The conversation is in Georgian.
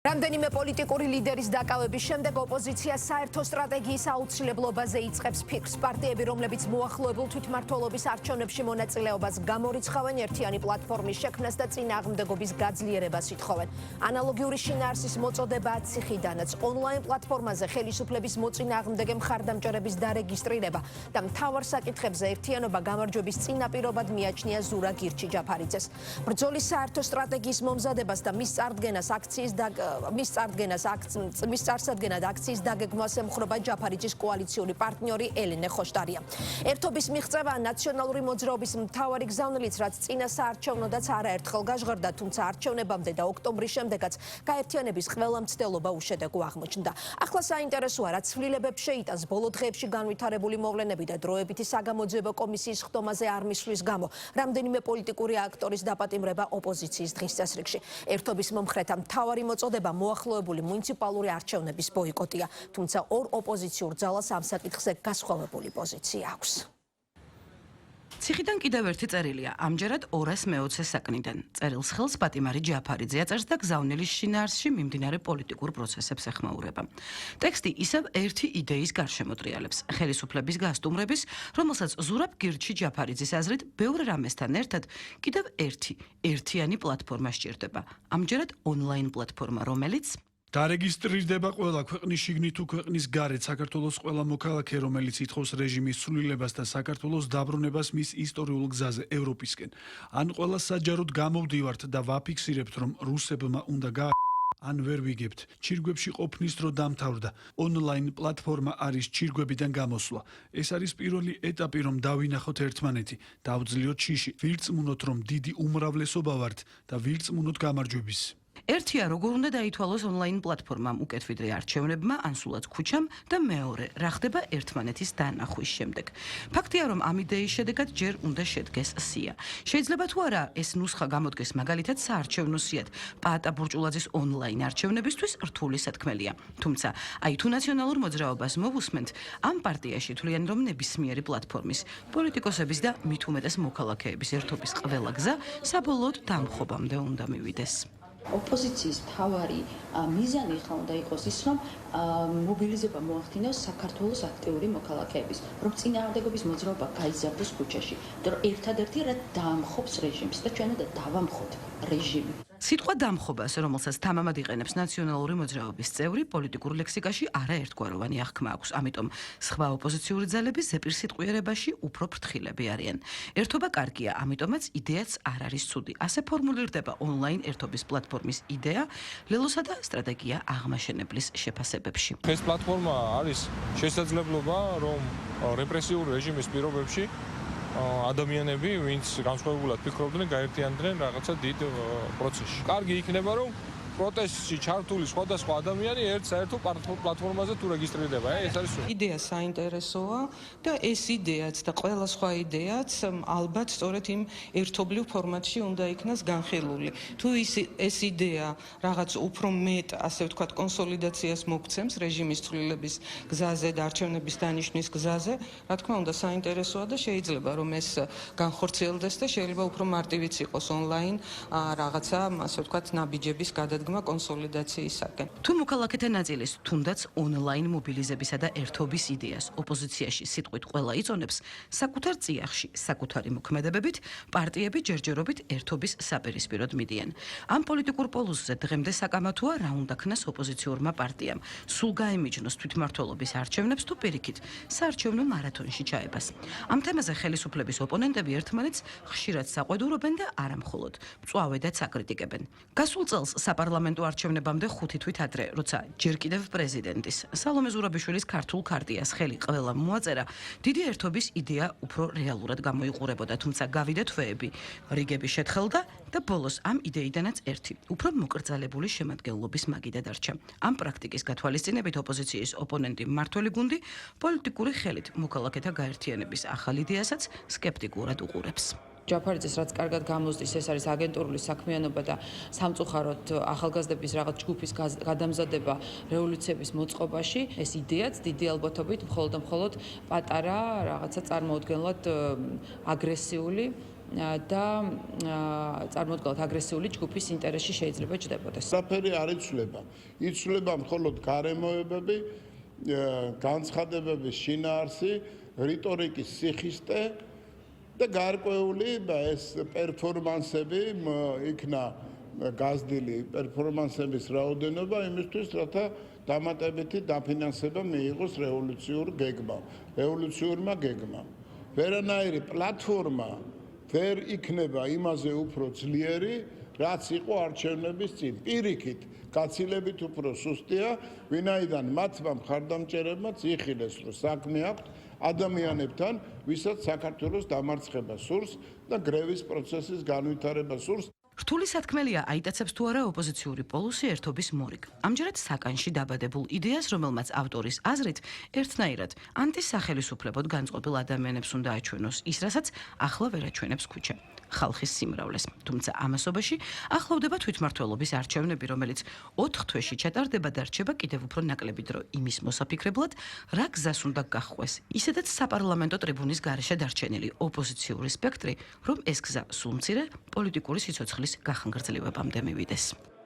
რამდენიმე პოლიტიკური ლიდერის დაკავების შემდეგ ოპოზიცია საერთო სტრატეგიის აუცილებლობაზე იწყებს ფიქრს. პარტიები, რომლებიც მოახლოებულ თვითმმართველობის არჩევნებში მონაწილეობას გამორიცხავენ, ერთიანი პლატფორმის შექმნას და წინააღმდეგობის გაძლიერებას ითხოვენ. ანალოგიური შინაარსის მოწოდება ციხიდანაც ონლაინ პლატფორმაზე ხელისუფლების მოწინააღმდეგე მხარდამჭერების დარეგისტრირება და მთავარ საკითხებზე ერთიანობა გამარჯვების წინაპირობად მიაჩნია ზურა გირჩი-ჯაფარიძეს. ბრძოლის საერთო სტრატეგიის მომზადებას და მის წარსადგენად აქციის დაგეგმვას ემხრობა ჯაფარიძის კოალიციური პარტნიორი ელენე ხოშტარია. ერთობის მიღწევა ნაციონალური მოძრაობის მთავარი გზავნილიც, რაც წინა საარჩევნოდაც არაერთხელ გაჟღერდა, თუმცა არჩევნებამდე და ოქტომბრის შემდეგაც გაერთიანების ყველა მცდელობა უშედეგო აღმოჩნდა. ახლა საინტერესოა, რა ცვლილებებს შეიტანს ბოლო დღეებში განვითარებული მოვლენები და დროებითი საგამოძიებო კომისიის ხდომაზე არ მისვლის გამო რამდენიმე პოლიტიკური აქტორის დაპატიმრება ოპოზიციის დღის წესრიგში. ერთობის მომხრეთა მთავარი მოწოდება მოახლოებული მუნიციპალური არჩევნების ბოიკოტია, თუმცა ორ ოპოზიციურ ძალას ამ საკითხზე გასხვავებული პოზიცია აქვს. ციხიდან კიდევ ერთი წერილია, ამჯერად 220 საკნიდან. წერილს ხელს პატიმარი ჯაფარიძე აწერს და გზავნილის შინაარსში მიმდინარე პოლიტიკურ პროცესებს ეხმაურება. ტექსტი ისევ ერთი იდეის გარშემო ტრიალებს, ხელისუფლების გასტუმრების, რომელსაც ზურაბ გირჩი-ჯაფარიძის აზრით ბევრ რამესთან ერთად კიდევ ერთიანი პლატფორმა სჭირდება. ამჯერად ონლაინ პლატფორმა, რომელიც დარეგისტრირდება ყველა ქვეყნის შიგნით თუ ქვეყნის გარეთ საქართველოს ყველა მოქალაქე, რომელიც ითხოვს რეჟიმის ცვლილებას და საქართველოს დაბრუნებას მის ისტორიულ გზაზე ევროპისკენ. ან ყველა საჯაროდ გამოვდივართ და ვაფიქსირებთ, რომ რუსებმა უნდა ან ვერ ვიგებთ. ჩირგვებში ყოფნის დრო დამთავრდა. ონლაინ პლატფორმა არის ჩირგვებიდან გამოსვლა. ეს არის პირველი ეტაპი, რომ დავინახოთ ერთმანეთი, დავძლიოთ შიში, ვირწმუნოთ, რომ დიდი უმრავლესობა ვართ და ვირწმუნოთ გამარჯვების. ერთია, როგორ უნდა დაითვალოს ონლაინ პლატფორმამ უკეთ ვიდრე არჩევნებმა, ან სულაც ქუჩამ და მეორე, რა ხდება ერთმანეთის დანახვის შემდეგ. ფაქტია, რომ ამ იდეის შედეგად ჯერ უნდა შედგეს სია. შეიძლება თუ არა ეს ნუსხა გამოდგეს მაგალითად საარჩევნო სიად პაატა ბურჭულაძის ონლაინ არჩევნებისთვის რთული სათქმელია. თუმცა, თუ ნაციონალურ მოძრაობას მოვუსმენთ, ამ პარტიაში თვლიან, რომ ნებისმიერი პლატფორმის, პოლიტიკოსების და მით უმეტეს მოქალაქეების ერთობის ყველა გზა საბოლოოდ დამხობამდე უნდა მივიდეს. ოპოზიციის მთავარი მიზანი ხა უნდა იყოს ის, რომ მობილიზება მოახდინოს საქართველოს აქტიური მოქალაქეების, რომ წინააღმდეგობის მოძრაობა გაიზარდოს ქუჩაში, და რომ ერთადერთი რა დაამხობს რეჟიმს და ჩვენ უნდა დავამხოთ რეჟიმი. სიტყვა დამხობას, რომელსაც თამამად იყენებს ნაციონალური მოძრაობის წევრი, პოლიტიკურ ლექსიკაში არაერთგვაროვანი აღქმა აქვს, ამიტომ სხვა ოპოზიციური ძალები ზეპირსიტყვიერებაში უფრო ფრთხილები არიან. ერთობა კარგია, ამიტომაც იდეაც არ არის ცუდი. ასე ფორმულირდება ონლაინ ერთობის პლატფორმის იდეა ლელოსა და სტრატეგია აღმაშენებლის შეფასებებში. ეს პლატფორმა არის შესაძლებლობა, რომ რეპრესიული რეჟიმის პირობებში ადამიანები, ვინც განსხვავებულად ფიქრობდნენ, გაერთიანდნენ რაღაცა დიდ პროცესში. კარგი იქნება, რომ პროტესტში ჩართული სხვადასხვა ადამიანი ერთ საერთო პლატფორმაზე თუ რეგისტრირდება, ეს არის იდეა საინტერესოა და ეს იდეაც და ყველა სხვა იდეაც ალბათ სწორედ იმ ერთობლივ ფორმატში უნდა იქნას განხილული. თუ ეს იდეა რაღაც უფრო მეტ, ასე ვთქვათ, კონსოლიდაციას მოგცემს რეჟიმის ცვლილების გზაზე და არჩევნების დანიშვნის გზაზე, რა თქმა უნდა საინტერესოა და შეიძლება რომ ეს განხორციელდეს და შეიძლება უფრო მარტივიც იყოს ონლაინ რაღაცა, ასე ვთქვათ, ნაბიჯების გადადგმა კონსოლიდაციისაკენ. თუ მოქალაქეთა ნაწილის თუნდაც ონლაინ მობილიზებისა და ერთობის იდეას ოპოზიციაში სიტყვით ყველა იწონებს, საკუთარ წიაღში, საკუთარი მოქმედებებით პარტიები ჯერჯერობით ერთობის საპირისპიროდ მიდიან. ამ პოლიტიკურ პოლუსზე დღემდე საკამათოა რა უნდა ქნას ოპოზიციურმა პარტიამ, სულ გაემიჯნოს თვითმმართველობის არჩევნებს თუ პირიქით საარჩევნო მარათონში ჩაებას. ამ თემაზე ხელისუფლების ოპონენტები ერთმანეთს ხშირად საყვედურობენ და არა მხოლოდ მწვავედად აკრიტიკებენ. გასულ წელს საპარლამენტო არჩევნებამდე 5 თვით ადრე, როცა ჯერ კიდევ პრეზიდენტის სალომე ზურაბიშვილის ქართულ ქარტიას ხელი ყველამ მოაწერა, დიდი ერთობის იდეა უფრო რეალურად გამოიყურებოდა, თუმცა გავიდა თვეები, რიგები შეთხელდა და ბოლოს ამ იდეიდანაც ერთი, უფრო მოკრძალებული შემადგენლობის მაგიდა დარჩა. ამ პრაქტიკის გათვალისწინებით ოპოზიციის ოპონენტი მმართველი გუნდი პოლიტიკური ხელით მოქალაქეთა გაერთიანების ახალ იდეასაც სკეპტიკურად უყურებს. ჯაფარიძეს რაც კარგად გამოსდის, ეს არის აგენტურული საქმიანობა და სამწუხაროდ ახალგაზრდების რაღაც ჯგუფის გადამზადება რევოლუციების მოწყობაში, ეს იდეაც დიდი ალბათობით მხოლოდ პატარა რაღაცა წარმოუდგენლად აგრესიული და წარმოუდგენლად აგრესიული ჯგუფის ინტერესში შეიძლება ჯდებოდეს. საფერი არ იცვლება. იცვლება მხოლოდ გარემოებები, განცხადებების შინაარსი, რიტორიკის სიხისტე და გარკვეული ეს პერფორმანსები იქნა გაზრდილი პერფორმანსების რაოდენობა იმისთვის, რათა დამატებითი დაფინანსება მიიღოს რევოლუციურმა გეგმამ. ვერანაირი პლატფორმა ვერ იქნება იმაზე უფრო ძლიერი, რაც იყო არჩევნების წინ. პირიქით, გაცილებით უფრო სუსტია, ვინაიდან მათმა მხარდამჭერებმაც იხილეს, რომ საქმე აქვთ ადამიანებთან, ვისაც საქართველოს დამარცხება სურს და გრევის პროცესის განვითარება სურს. რთული სათქმელია აიტაცებს თუ არა ოპოზიციური პოლუსი ერთობის მორიგ. ამჯერად საკანში დაბადებულ იდეას, რომელმაც ავტორის აზრით ერთნაირად ანტისახელისუფლებოდ განწყობილ ადამიანებს უნდა აჩვენოს ის, რასაც ახლა ვერ აჩვენებს ქუჩა. ხალხის სიმრავლეს. თუმცა ამასობაში ახლოვდება თვითმმართველობის არჩევნები, რომელიც 4 თვეში ჩატარდება და რჩება კიდევ უფრო ნაკლები დრო იმის მოსაფიქრებლად, რა გზას უნდა გაჰყვეს. ისედაც საპარლამენტო ტრიბუნის გარეშე დარჩენილი ოპოზიციური სპექტრი, რომ ეს გზა სულ მცირე პოლიტიკური სიცოცხლის გახანგრძლივებამდე მივიდეს.